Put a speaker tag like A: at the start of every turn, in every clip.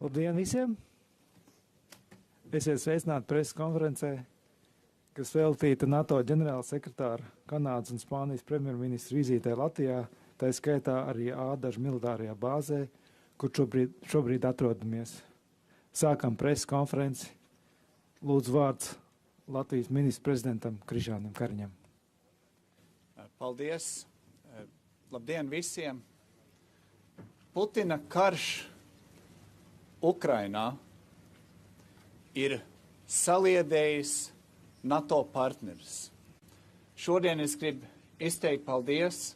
A: Labdien visiem! Esiet sveicināti preses konferencē, kas veltīta NATO ģenerāla sekretāra, Kanādas un Spānijas premjerministra vizītē Latvijā, tā skaitā arī Ādažu militārajā bāzē, kur šobrīd atrodamies. Sākam preses konferenci. Lūdzu vārds Latvijas ministra prezidentam Krišjānam Kariņam.
B: Paldies! Labdien visiem! Putina karš Ukrainā ir saliedējis NATO partnerus. Šodien es gribu izteikt paldies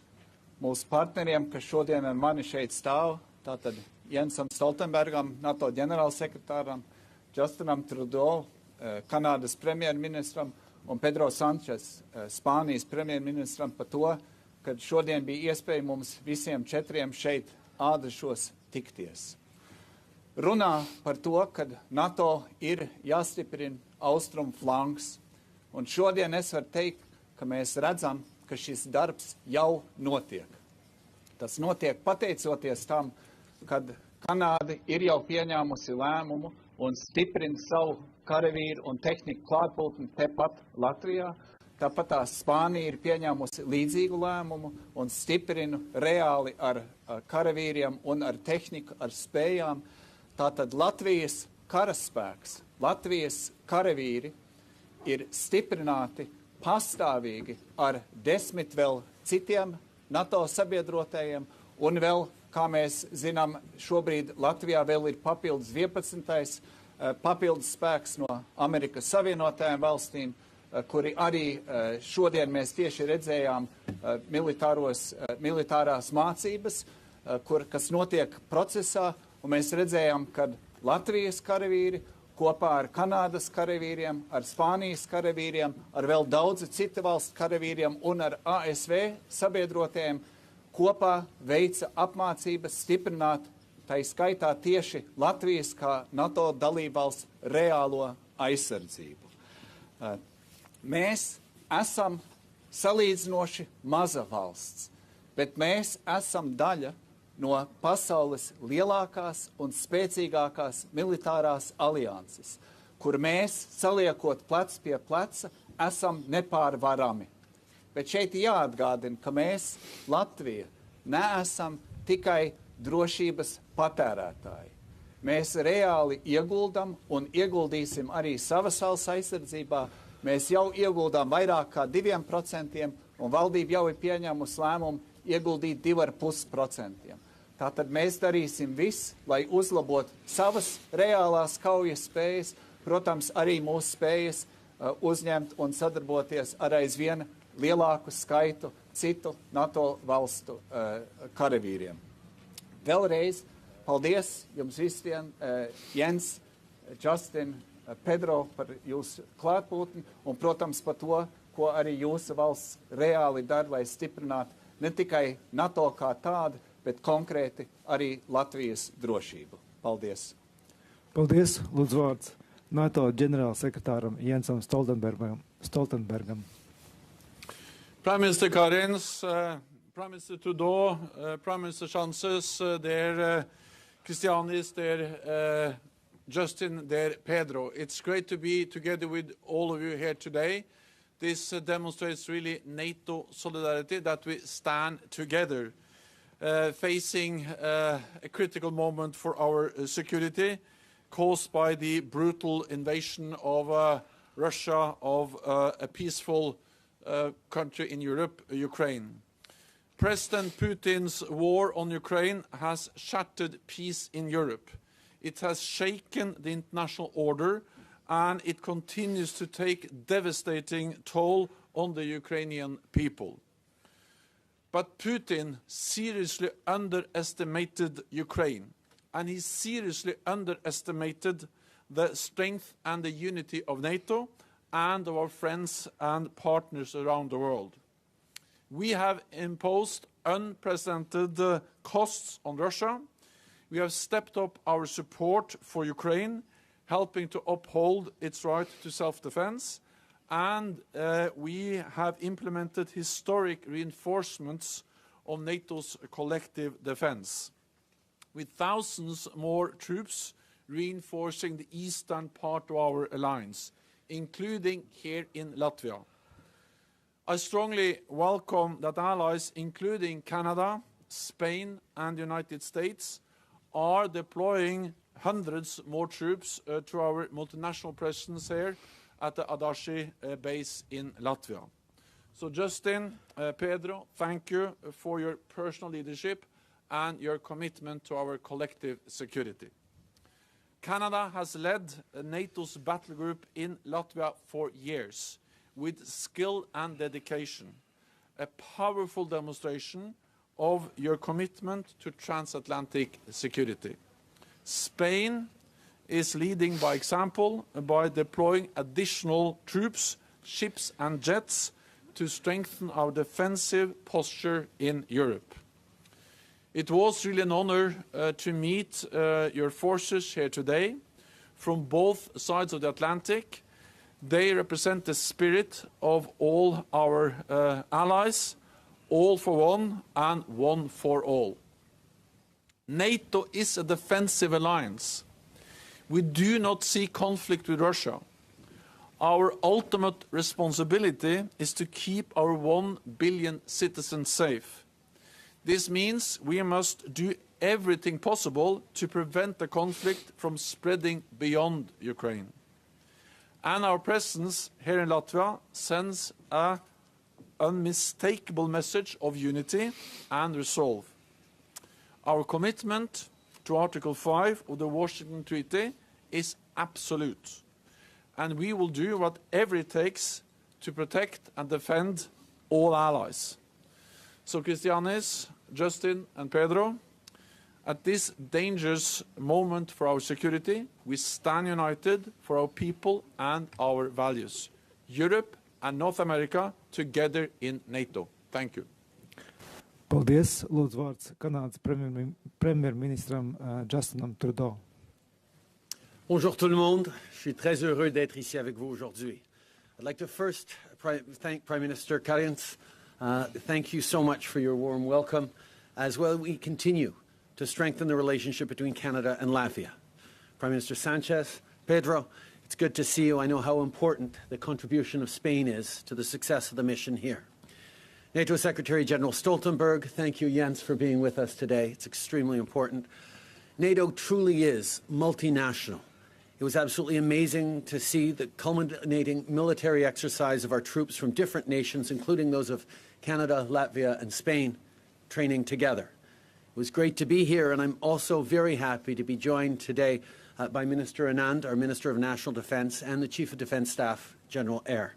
B: mūsu partneriem, kas šodien ar mani šeit stāv. Tātad Jensam Stoltenbergam, NATO ģenerālsekretāram, Justinam Trudeau, Kanādas premjerministram un Pedro Sanchez, Spānijas premjerministram par to, ka šodien bija iespēja mums visiem četriem šeit Ādašos tikties. Runā par to, ka NATO ir jāstiprina austrumu flanks. Un šodien es varu teikt, ka mēs redzam, ka šis darbs jau notiek. Tas notiek pateicoties tam, kad Kanāda ir jau pieņēmusi lēmumu un stiprina savu karavīru un tehniku klātbūtni tepat Latvijā. Tāpat tā Spānija ir pieņēmusi līdzīgu lēmumu un stiprina reāli ar karavīriem un ar tehniku, ar spējām. Tātad Latvijas karaspēks, Latvijas karavīri ir stiprināti pastāvīgi ar 10 vēl citiem NATO sabiedrotajiem un vēl, kā mēs zinām, šobrīd Latvijā vēl ir papildus 11. Papildus spēks no Amerikas Savienotajām valstīm, kuri arī šodien mēs tieši redzējām militārās mācības, kas notiek procesā. Un mēs redzējām, ka Latvijas karavīri kopā ar Kanādas karavīriem, ar Spānijas karavīriem, ar vēl daudzi citu valstu karavīriem un ar ASV sabiedrotajiem kopā veica apmācības stiprināt, tai skaitā tieši Latvijas kā NATO dalībvalsts reālo aizsardzību. Mēs esam salīdzinoši maza valsts, bet mēs esam daļa no pasaules lielākās un spēcīgākās militārās alianses, kur mēs, saliekot plec pie pleca, esam nepārvarami. Bet šeit jāatgādina, ka mēs, Latvija, neesam tikai drošības patērētāji. Mēs reāli ieguldam un ieguldīsim arī savas valsts aizsardzībā. Mēs jau ieguldām vairāk kā 2%, un valdība jau ir pieņēmusi lēmumu ieguldīt 2,5%. Tātad mēs darīsim visu, lai uzlabotu savas reālās kaujas spējas, protams, arī mūsu spējas uzņemt un sadarboties ar aizvien lielāku skaitu citu NATO valstu karavīriem. Vēlreiz paldies jums visiem, Jens, Justin, Pedro, par jūsu klātbūtni un, protams, par to, ko arī jūsu valsts reāli dara, lai stiprinātu ne tikai NATO kā tādu, bet konkrēti arī Latvijas drošību. Paldies!
A: Paldies! Lūdzu vārds NATO ģenerāla sekretāram Jensam Stoltenbergam.
C: Prime Minister Karins, Prime Minister Trudeau, Prime Minister Sanchez, dear Christianis, dear Justin, dear Pedro. It's great to be together with all of you here today. This demonstrates really NATO solidarity, that we stand together. Facing a critical moment for our security caused by the brutal invasion of Russia of a peaceful country in Europe, Ukraine. President Putin's war on Ukraine has shattered peace in Europe. It has shaken the international order and it continues to take devastating toll on the Ukrainian people. But Putin seriously underestimated Ukraine, and he seriously underestimated the strength and the unity of NATO and of our friends and partners around the world. We have imposed unprecedented costs on Russia. We have stepped up our support for Ukraine, helping to uphold its right to self-defense. And we have implemented historic reinforcements of NATO's collective defense. With thousands more troops, reinforcing the eastern part of our alliance, including here in Latvia. I strongly welcome that allies, including Canada, Spain, and the United States, are deploying hundreds more troops to our multinational presence here at the Adazi base in Latvia. So Justin, Pedro, thank you for your personal leadership and your commitment to our collective security. Canada has led NATO's battle group in Latvia for years with skill and dedication, a powerful demonstration of your commitment to transatlantic security. Spain is leading by example by deploying additional troops, ships and jets to strengthen our defensive posture in Europe. It was really an honor to meet your forces here today from both sides of the Atlantic. They represent the spirit of all our allies, all for one and one for all. NATO is a defensive alliance. We do not see conflict with Russia. Our ultimate responsibility is to keep our 1 billion citizens safe. This means we must do everything possible to prevent the conflict from spreading beyond Ukraine. And our presence here in Latvia sends an unmistakable message of unity and resolve. Our commitment to Article 5 of the Washington Treaty is absolute, and we will do whatever it takes to protect and defend all allies. So Christianis, Justin and Pedro, at this dangerous moment for our security, we stand united for our people and our values. Europe and North America together in NATO. Thank you.
A: Paldies. Lūdzu vārds Kanādas premjerministram Justinam Trudeau.
D: Bonjour tout le monde. Je suis très heureux d'être ici avec vous aujourd'hui. I'd like to first thank Prime Minister Kariņš. Thank you so much for your warm welcome. As well, we continue to strengthen the relationship between Canada and Latvia. Prime Minister Sanchez, Pedro, it's good to see you. I know how important the contribution of Spain is to the success of the mission here. NATO Secretary General Stoltenberg, thank you, Jens, for being with us today. It's extremely important. NATO truly is multinational. It was absolutely amazing to see the culminating military exercise of our troops from different nations, including those of Canada, Latvia, and Spain, training together. It was great to be here, and I'm also very happy to be joined today by Minister Anand, our Minister of National Defence, and the Chief of Defence Staff, General Eyre.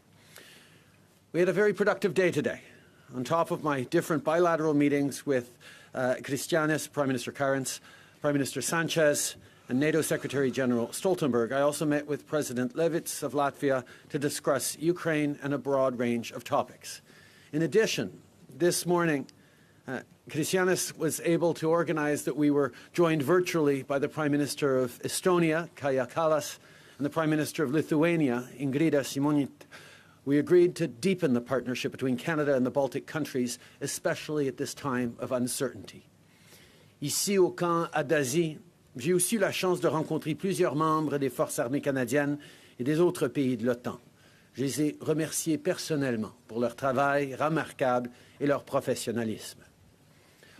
D: We had a very productive day today. On top of my different bilateral meetings with Christianis, Prime Minister Kariņš, Prime Minister Sanchez, and NATO Secretary General Stoltenberg, I also met with President Levits of Latvia to discuss Ukraine and a broad range of topics. In addition, this morning, Christianis was able to organize that we were joined virtually by the Prime Minister of Estonia, Kaja Kallas, and the Prime Minister of Lithuania, Ingrida Šimonytė. We agreed to deepen the partnership between Canada and the Baltic countries, especially at this time of uncertainty. Ici au camp Adazi, j'ai aussi eu la chance de rencontrer plusieurs membres des forces armées canadiennes et des autres pays de l'OTAN. Je les ai remerciés personnellement pour leur travail remarquable et leur professionnalisme.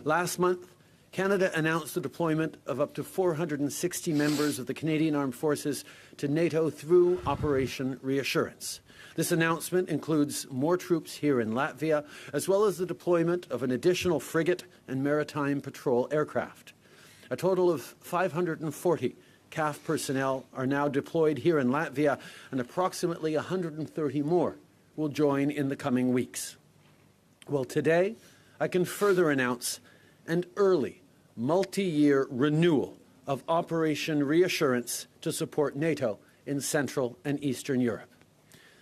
D: Last month, Canada announced the deployment of up to 460 members of the Canadian Armed Forces to NATO through Operation Reassurance. This announcement includes more troops here in Latvia, as well as the deployment of an additional frigate and maritime patrol aircraft. A total of 540 CAF personnel are now deployed here in Latvia, and approximately 130 more will join in the coming weeks. Well, today, I can further announce an early, multi-year renewal of Operation Reassurance to support NATO in Central and Eastern Europe.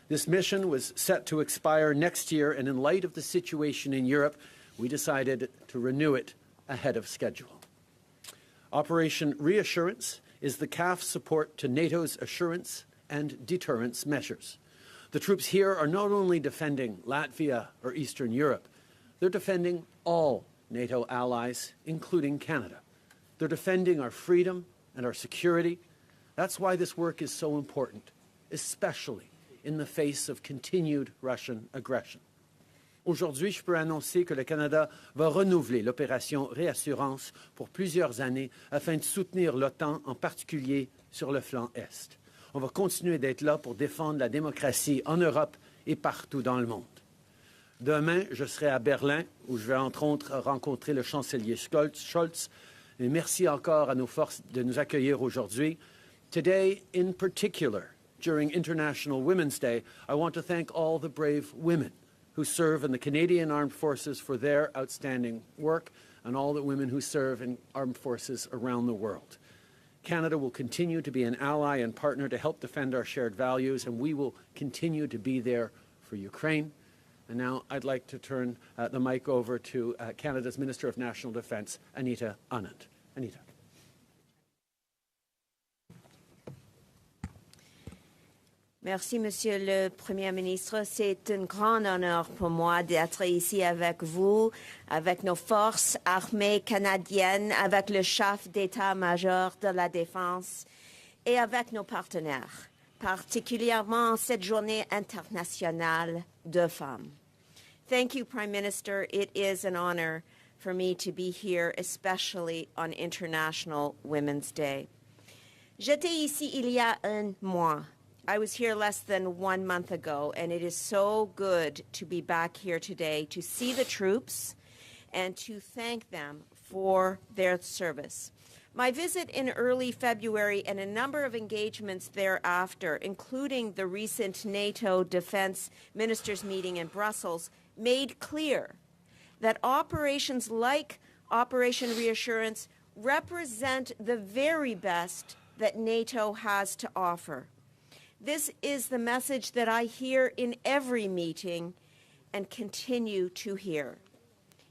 D: This mission was set to expire next year, and in light of the situation in Europe, we decided to renew it ahead of schedule. Operation Reassurance is the CAF support to NATO's assurance and deterrence measures. The troops here are not only defending Latvia or Eastern Europe, they're defending all NATO allies, including Canada. They're defending our freedom and our security, That's why this work is so important, especially in the face of continued Russian aggression. Aujourd'hui, je peux annoncer que le Canada va renouveler l'opération Réassurance pour plusieurs années afin de soutenir l'OTAN, en particulier sur le flanc Est. On va continuer d'être là pour défendre la démocratie en Europe et partout dans le monde. Demain, je serai à Berlin, où je vais entre autres rencontrer le chancelier Scholz. Et merci encore à nos forces de nous accueillir aujourd'hui. Today, in particular, during International Women's Day, I want to thank all the brave women who serve in the Canadian Armed Forces for their outstanding work, and all the women who serve in armed forces around the world. Canada will continue to be an ally and partner to help defend our shared values, and we will continue to be there for Ukraine. And now I'd like to turn the mic over to Canada's Minister of National Defence, Anita Anand. Anita.
E: Merci, Monsieur le Premier ministre. C'est un grand honneur pour moi d'être ici avec vous, avec nos forces armées canadiennes, avec le chef d'État-major de la Défense et avec nos partenaires, particulièrement cette journée internationale de femmes. Thank you, Prime Minister. It is an honor for me to be here, especially on International Women's Day. J'étais ici il y a un mois. I was here less than 1 month ago, and it is so good to be back here today to see the troops and to thank them for their service. My visit in early February and a number of engagements thereafter, including the recent NATO defense ministers meeting in Brussels, made clear that operations like Operation Reassurance represent the very best that NATO has to offer. This is the message that I hear in every meeting and continue to hear.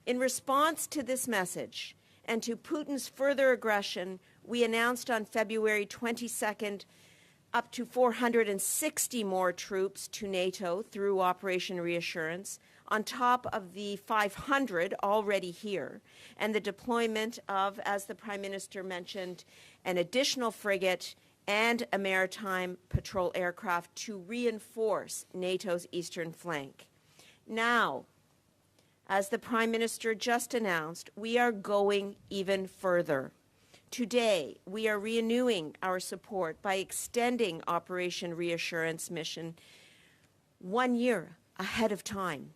E: In response to this message and to Putin's further aggression, we announced on February 22nd up to 460 more troops to NATO through Operation Reassurance, on top of the 500 already here, and the deployment of, as the Prime Minister mentioned, an additional frigate and a maritime patrol aircraft to reinforce NATO's eastern flank. Now, as the Prime Minister just announced, we are going even further. Today, we are renewing our support by extending Operation Reassurance mission 1 year ahead of time.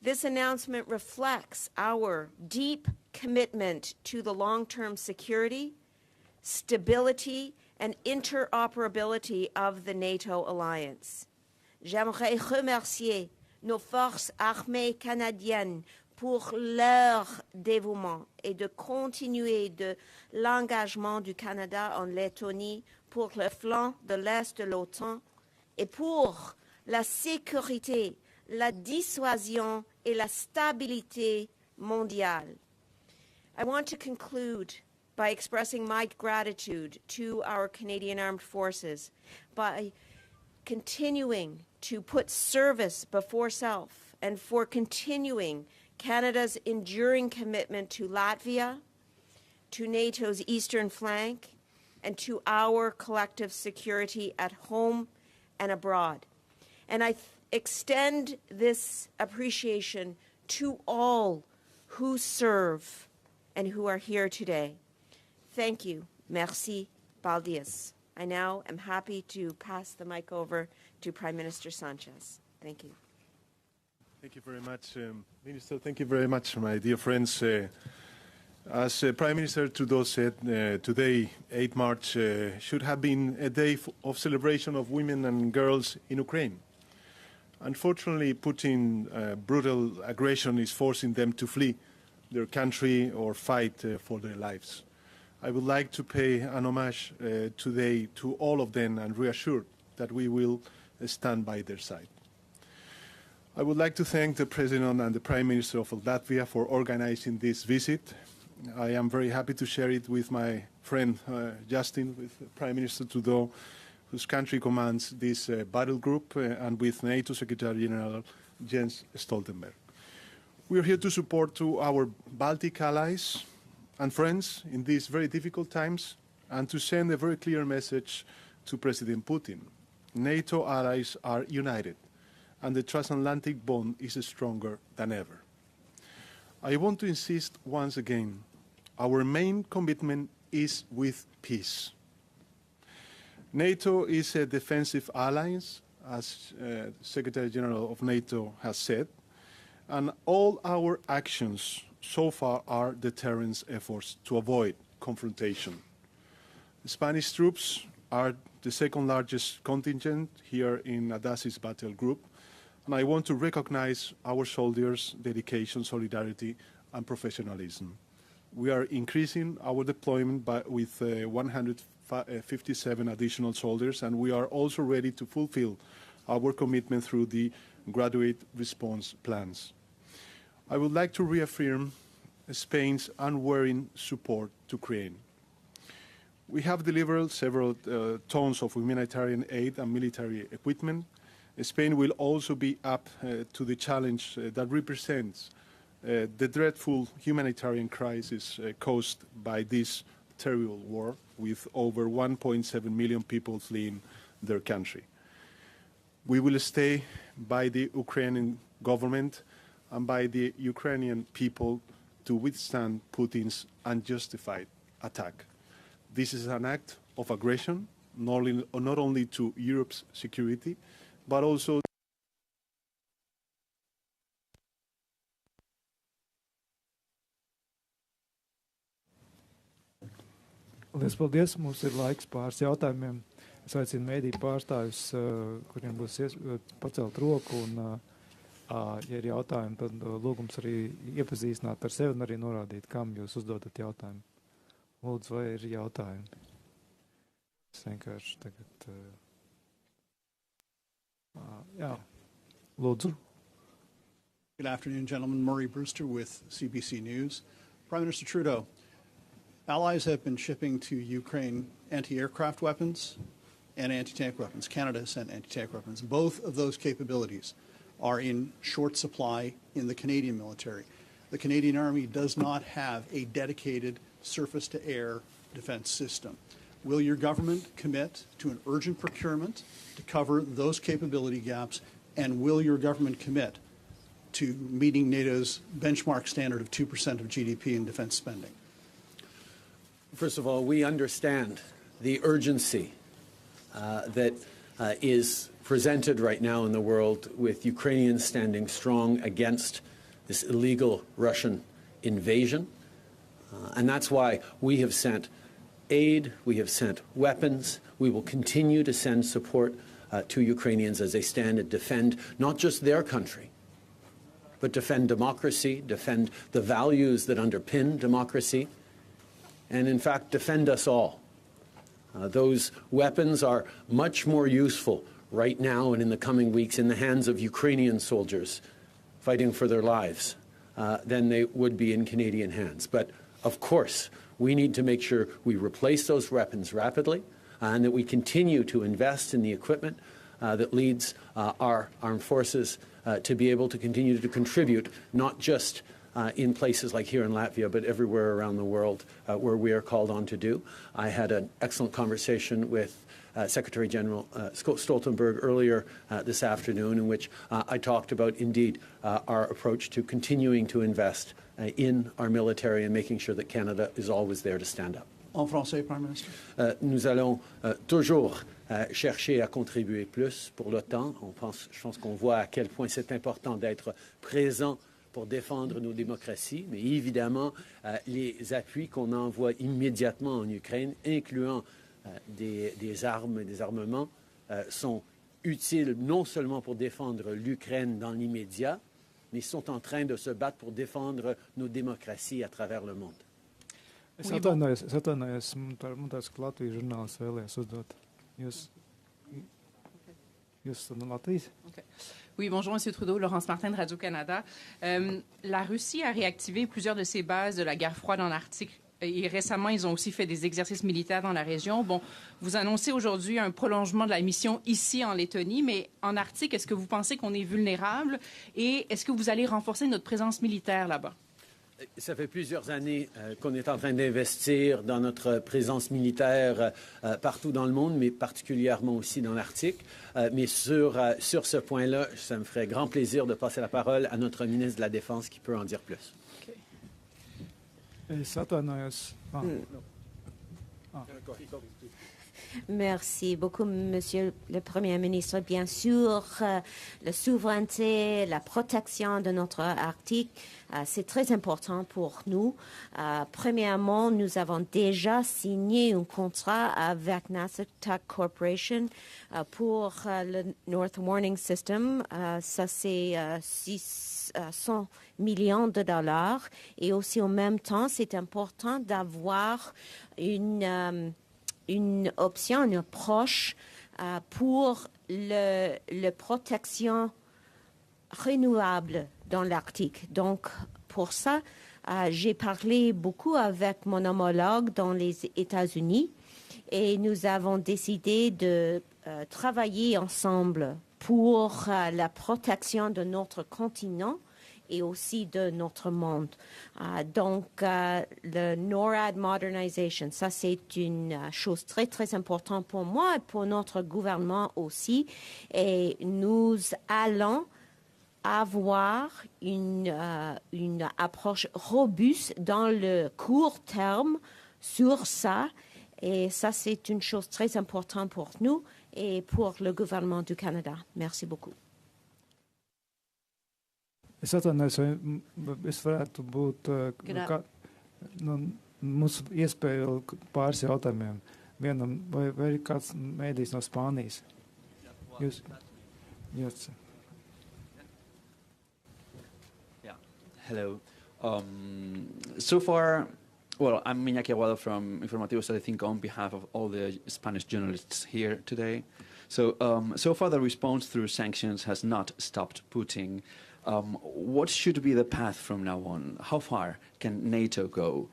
E: This announcement reflects our deep commitment to the long-term security, stability, and interoperability of the NATO alliance. J'aimerais remercier nos forces armées canadiennes pour leur dévouement et de continuer de l'engagement du Canada en Lettonie pour le flanc de l'Est de l'OTAN et pour la sécurité, la dissuasion et la stabilité mondiale. I want to conclude by expressing my gratitude to our Canadian Armed Forces, by continuing to put service before self, and for continuing Canada's enduring commitment to Latvia, to NATO's eastern flank, and to our collective security at home and abroad. And I extend this appreciation to all who serve and who are here today. Thank you. Merci. Baldias. I now am happy to pass the mic over to Prime Minister Sanchez. Thank you.
F: Thank you very much, Minister. Thank you very much, my dear friends. As Prime Minister Trudeau said, today, 8 March, should have been a day of celebration of women and girls in Ukraine. Unfortunately, Putin's brutal aggression is forcing them to flee their country or fight for their lives. I would like to pay an homage today to all of them and reassure that we will stand by their side. I would like to thank the President and the Prime Minister of Latvia for organizing this visit. I am very happy to share it with my friend Justin, with Prime Minister Trudeau, whose country commands this battle group, and with NATO Secretary General Jens Stoltenberg. We are here to support our Baltic allies and friends in these very difficult times, and to send a very clear message to President Putin. NATO allies are united, and the transatlantic bond is stronger than ever. I want to insist once again, our main commitment is with peace. NATO is a defensive alliance, as Secretary General of NATO has said, and all our actions so far are deterrence efforts to avoid confrontation. The Spanish troops are the second largest contingent here in Adazi's battle group, and I want to recognize our soldiers' dedication, solidarity, and professionalism. We are increasing our deployment with 157 additional soldiers, and we are also ready to fulfill our commitment through the graduate response plans. I would like to reaffirm Spain's unwavering support to Ukraine. We have delivered several tons of humanitarian aid and military equipment. Spain will also be up to the challenge that represents the dreadful humanitarian crisis caused by this terrible war, with over 1.7 million people fleeing their country. We will stay by the Ukrainian government and by the Ukrainian people to withstand Putin's unjustified attack. This is an act of aggression, not only to Europe's security, but also
A: Paldies. Mums ir laiks pāris jautājumiem. Es aicinu mēdīju pārstāvjus, kuriem būs pacelt roku, un, ja ir jautājumi, tad lūgums arī iepazīstināt ar sevi un arī norādīt, kam jūs uzdodat jautājumu. Lūdzu, vai ir jautājumi? Es vienkārši tagad... jā, lūdzu.
G: Good afternoon, gentlemen. Murray Brewster with CBC News. Prime Minister Trudeau, allies have been shipping to Ukraine anti-aircraft weapons and anti-tank weapons. Canada has sent anti-tank weapons. Both of those capabilities are in short supply in the Canadian military. The Canadian Army does not have a dedicated surface-to-air defense system. Will your government commit to an urgent procurement to cover those capability gaps, and will your government commit to meeting NATO's benchmark standard of 2% of GDP in defense spending?
D: First of all, we understand the urgency that is presented right now in the world, with Ukrainians standing strong against this illegal Russian invasion. And that's why we have sent aid, we have sent weapons. We will continue to send support to Ukrainians as they stand and defend not just their country, but defend democracy, defend the values that underpin democracy, and in fact defend us all. Those weapons are much more useful right now and in the coming weeks in the hands of Ukrainian soldiers fighting for their lives than they would be in Canadian hands. But of course, we need to make sure we replace those weapons rapidly and that we continue to invest in the equipment that leads our armed forces to be able to continue to contribute, not just in places like here in Latvia, but everywhere around the world where we are called on to do. I had an excellent conversation with Secretary General Stoltenberg earlier this afternoon, in which I talked about, indeed, our approach to continuing to invest in our military and making sure that Canada is always there to stand up.
G: En français, Prime Minister.
D: Nous allons toujours chercher à contribuer plus pour l'OTAN. Je pense qu'on voit à quel point c'est important d'être présent pour défendre nos démocraties, mais évidemment, les appuis qu'on envoie immédiatement en Ukraine, incluant des armes et des armements, sont utiles non seulement pour défendre l'Ukraine dans l'immédiat, mais sont en train de se battre pour défendre nos démocraties à travers le monde.
A: Es atvainojos, man tāds, ka Latvijas žurnālists vēlējās uzdot. Jūs esat no Latvijas?
H: Okay. Oui, bonjour, M. Trudeau, Laurence Martin de Radio-Canada. La Russie a réactivé plusieurs de ses bases de la guerre froide en Arctique. Et récemment, ils ont aussi fait des exercices militaires dans la région. Bon, vous annoncez aujourd'hui un prolongement de la mission ici en Lettonie, mais en Arctique, est-ce que vous pensez qu'on est vulnérable? Et est-ce que vous allez renforcer notre présence militaire là-bas?
D: Ça fait plusieurs années qu'on est en train d'investir dans notre présence militaire partout dans le monde, mais particulièrement aussi dans l'Arctique. Mais sur ce point-là, ça me ferait grand plaisir de passer la parole à notre ministre de la Défense qui peut en dire plus.
A: Es atvainojos.
E: Merci beaucoup, Monsieur le Premier ministre. Bien sûr, la souveraineté, la protection de notre Arctique, c'est très important pour nous. Premièrement, nous avons déjà signé un contrat avec NASA Corporation pour le North Warning System. Ça, c'est 600 millions de dollars. Et aussi, en même temps, c'est important d'avoir une option, une approche pour la protection renouvelable dans l'Arctique. Donc, pour ça, j'ai parlé beaucoup avec mon homologue dans les États-Unis et nous avons décidé de travailler ensemble pour la protection de notre continent et aussi de notre monde. Donc, le NORAD Modernization, ça c'est une chose très, très importante pour moi et pour notre gouvernement aussi. Et nous allons avoir une approche robuste dans le court terme sur ça. Et ça, c'est une chose très importante pour nous et pour le gouvernement du Canada. Merci beaucoup.
A: Es atvainojos, vai es varētu būt mūsu iespēja vēl pāris jautājumiem. Vienam, vai ir kāds mēdījis no Spānijas? Jūs?
I: Yeah. Hello. So far, well, I'm Iñaki Aguado from Informativos, I think on behalf of all the Spanish journalists here today. So far the response through sanctions has not stopped Putin. What should be the path from now on? How far can NATO go?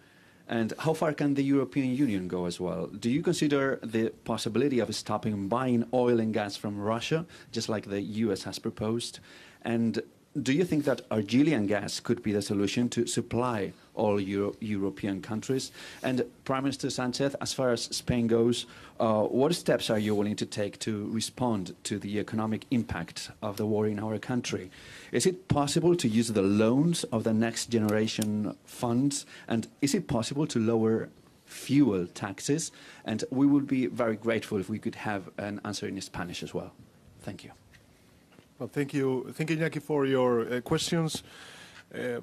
I: And how far can the European Union go as well? Do you consider the possibility of stopping buying oil and gas from Russia, just like the US has proposed? And do you think that Argelian gas could be the solution to supply all European countries? And Prime Minister Sanchez, as far as Spain goes, what steps are you willing to take to respond to the economic impact of the war in our country? Is it possible to use the loans of the Next Generation funds? And is it possible to lower fuel taxes? And we would be very grateful if we could have an answer in Spanish as well. Thank you.
F: Well, thank you, Iñaki, for your questions.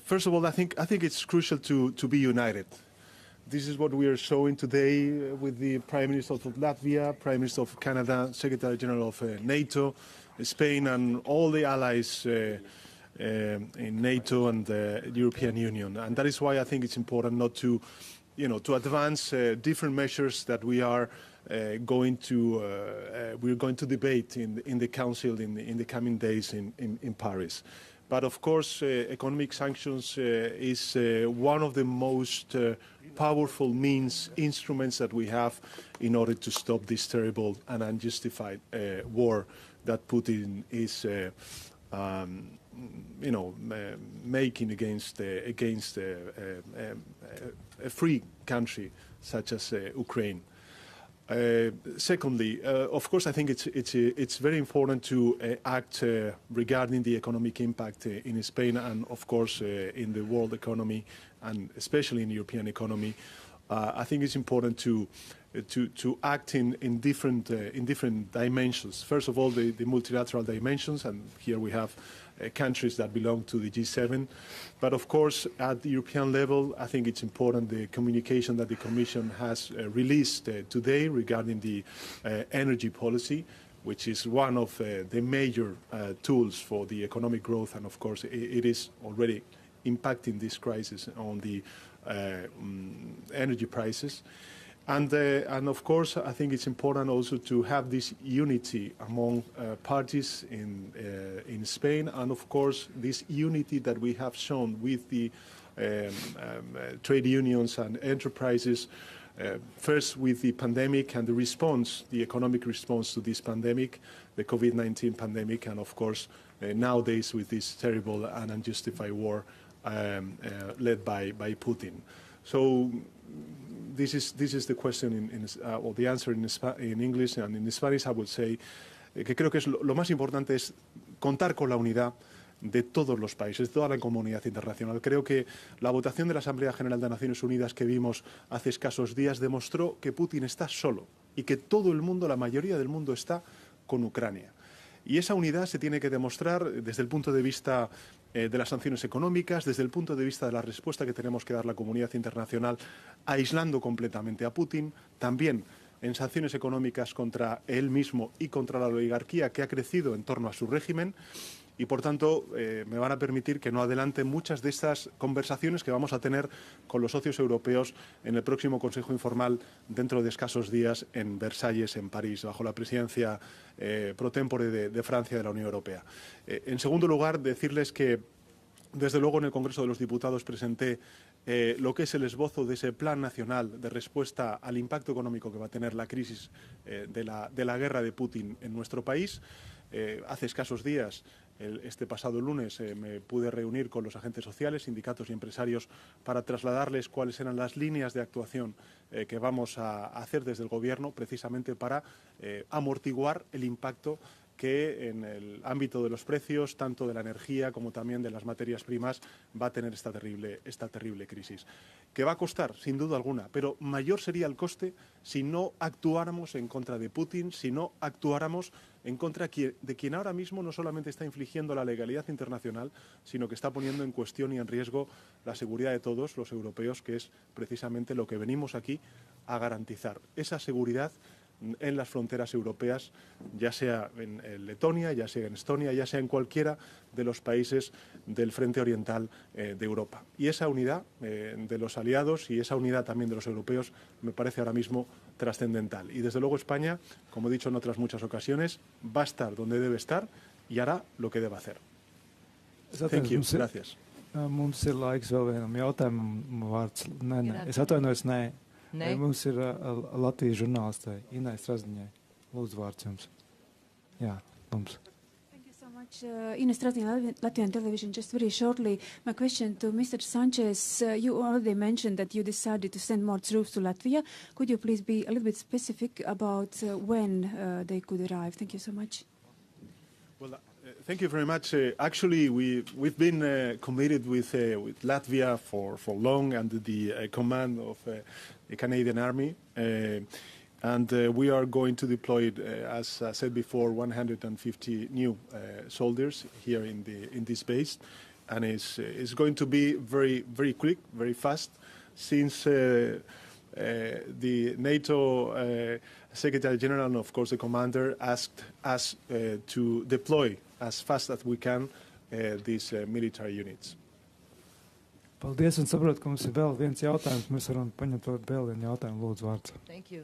F: First of all, I think it's crucial to be united. This is what we are showing today with the Prime Minister of Latvia, Prime Minister of Canada, Secretary General of NATO, Spain, and all the allies in NATO and the European Union. And that is why I think it's important not to, to advance different measures that we're going to debate in the Council in the coming days in Paris. But of course, economic sanctions is one of the most powerful instruments that we have in order to stop this terrible and unjustified war that Putin is, making against a free country such as Ukraine. Secondly, of course, I think it's very important to act regarding the economic impact in Spain and, of course, in the world economy and especially in the European economy. I think it's important to act in different dimensions. First of all, the multilateral dimensions, and here we have countries that belong to the G7. But of course, at the European level, I think it's important the communication that the Commission has released today regarding the energy policy, which is one of the major tools for the economic growth. And of course, it is already impacting this crisis on the energy prices. And of course, I think it's important also to have this unity among parties in Spain, and of course, this unity that we have shown with the trade unions and enterprises, first with the pandemic and the economic response to this pandemic, the COVID-19 pandemic, and of course, nowadays with this terrible and unjustified war led by Putin. So this is the question or the answer in English, and in Spanish I would say que creo que lo más importante es contar con la unidad de todos los países, de toda la comunidad internacional. Creo que la votación de la Asamblea General de Naciones Unidas que vimos hace escasos días demostró que Putin está solo y que todo el mundo, la mayoría del mundo, está con Ucrania. Y esa unidad se tiene que demostrar desde el punto de vista de las sanciones económicas, desde el punto de vista de la respuesta que tenemos que dar la comunidad internacional, aislando completamente a Putin, también en sanciones económicas contra él mismo y contra la oligarquía que ha crecido en torno a su régimen. Y, por tanto, me van a permitir que no adelante muchas de estas conversaciones que vamos a tener con los socios europeos en el próximo Consejo Informal dentro de escasos días en Versalles, en París, bajo la presidencia pro tempore de Francia de la Unión Europea. En segundo lugar, decirles que, desde luego, en el Congreso de los Diputados presenté lo que es el esbozo de ese plan nacional de respuesta al impacto económico que va a tener la crisis de la guerra de Putin en nuestro país. Hace escasos días, este pasado lunes, me pude reunir con los agentes sociales, sindicatos y empresarios para trasladarles cuáles eran las líneas de actuación que vamos a hacer desde el Gobierno, precisamente para amortiguar el impacto que en el ámbito de los precios, tanto de la energía como también de las materias primas, va a tener esta terrible crisis. Que va a costar, sin duda alguna, pero mayor sería el coste si no actuáramos en contra de Putin, si no actuáramos en contra de quien ahora mismo no solamente está infringiendo la legalidad internacional, sino que está poniendo en cuestión y en riesgo la seguridad de todos los europeos, que es precisamente lo que venimos aquí a garantizar. Esa seguridad en las fronteras europeas, ya sea en Letonia, ya sea en Estonia, ya sea en cualquiera de los países del frente oriental de Europa. Y esa unidad de los aliados y esa unidad también de los europeos me parece ahora mismo trascendental. Y desde luego España, como he dicho en otras muchas ocasiones, va a estar donde debe estar y hará lo que deba hacer. Thank you. Gracias.
A: Mums ir laiks vēl vienam jautājumam vārds. Nē. Es atvainojos, nē. Mums ir Latvijas žurnālistai Inai Strazdiņai. Lūdzu, vārds jums. Jā, mums.
J: Thank you so much. Ines Strazdiņa, Latvian television. Just very shortly, my question to Mr. Sanchez. You already mentioned that you decided to send more troops to Latvia. Could you please be a little bit specific about when they could arrive? Thank you so much.
F: Well, thank you very much. Actually, we've been committed with Latvia for long under the command of the Canadian Army, and we are going to deploy, as I said before, 150 new soldiers here in this base, and it's going to be very quick, very fast, since the NATO Secretary General and, of course, the commander asked us to deploy as fast as we can these military units.
A: Paldies, un saprotu, ka mums ir vēl viens jautājums. Mēs varam paņemt vēl vienu jautājumu. Lūdzu, vārds.
K: Thank you.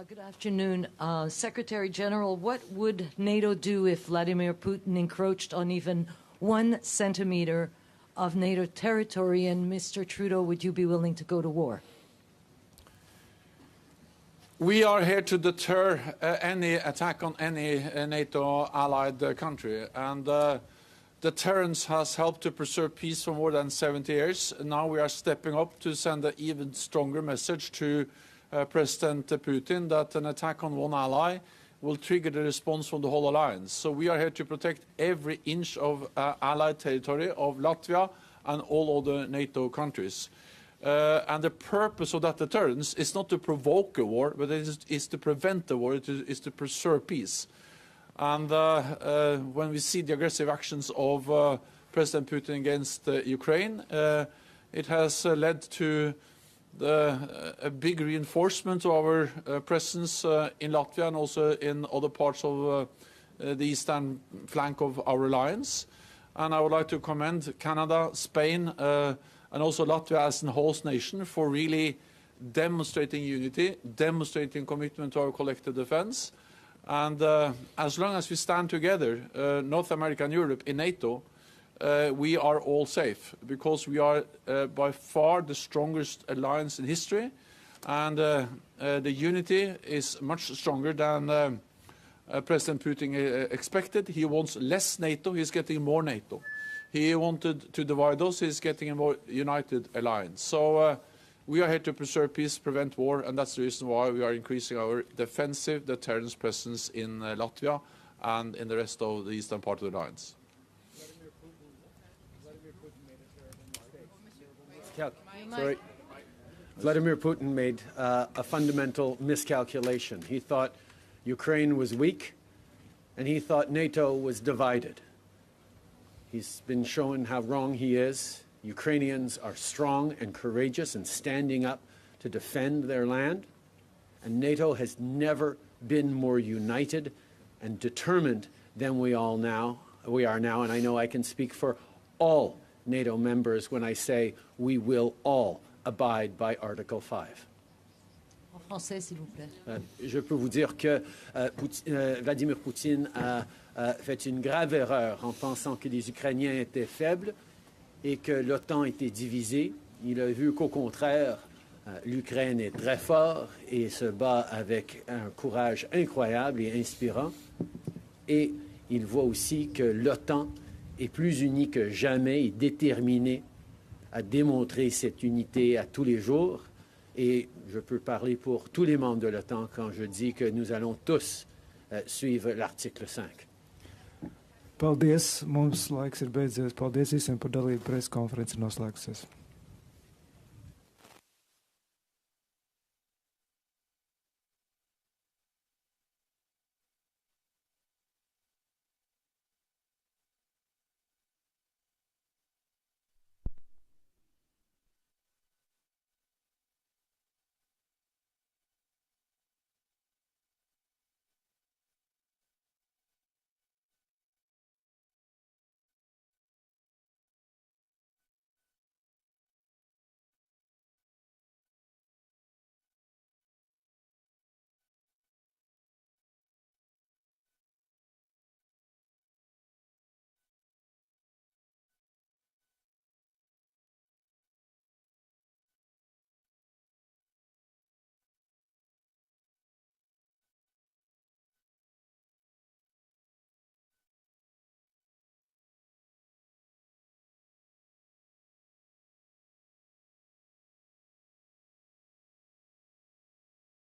K: Good afternoon. Secretary General, what would NATO do if Vladimir Putin encroached on even 1 centimeter of NATO territory? And Mr. Trudeau, would you be willing to go to war?
C: We are here to deter any attack on any NATO allied country, and deterrence has helped to preserve peace for more than 70 years. Now we are stepping up to send an even stronger message to President Putin that an attack on one ally will trigger the response from the whole alliance. So we are here to protect every inch of allied territory of Latvia and all other NATO countries. And the purpose of that deterrence is not to provoke a war, but it is to prevent the war, it is to preserve peace. And when we see the aggressive actions of President Putin against Ukraine, it has led to a big reinforcement of our presence in Latvia and also in other parts of the eastern flank of our alliance. And I would like to commend Canada, Spain, and also Latvia as a host nation for really demonstrating unity, demonstrating commitment to our collective defense. And as long as we stand together, North America and Europe in NATO, we are all safe because we are by far the strongest alliance in history. And the unity is much stronger than President Putin expected. He wants less NATO, he's getting more NATO. He wanted to divide us. He's getting a more united alliance. So we are here to preserve peace, prevent war, and that's the reason why we are increasing our defensive deterrence presence in Latvia and in the rest of the eastern part of the alliance.
D: Vladimir Putin made a fundamental miscalculation. He thought Ukraine was weak, and he thought NATO was divided. He's been shown how wrong he is. Ukrainians are strong and courageous and standing up to defend their land. And NATO has never been more united and determined than we are now. And I know I can speak for all NATO members when I say we will all abide by Article 5.
K: En français, s'il vous plaît.
D: Je peux vous dire que Vladimir Poutine a fait une grave erreur en pensant que les Ukrainiens étaient faibles et que l'OTAN était divisée. Il a vu qu'au contraire, l'Ukraine est très forte et se bat avec un courage incroyable et inspirant. Et il voit aussi que l'OTAN est plus unie que jamais et déterminée à démontrer cette unité à tous les jours. Et je peux parler pour tous les membres de l'OTAN quand je dis que nous allons tous suivre l'article 5.
A: Paldies, mums laiks ir beidzies. Paldies visiem par dalību, preskonferenci noslēgsies.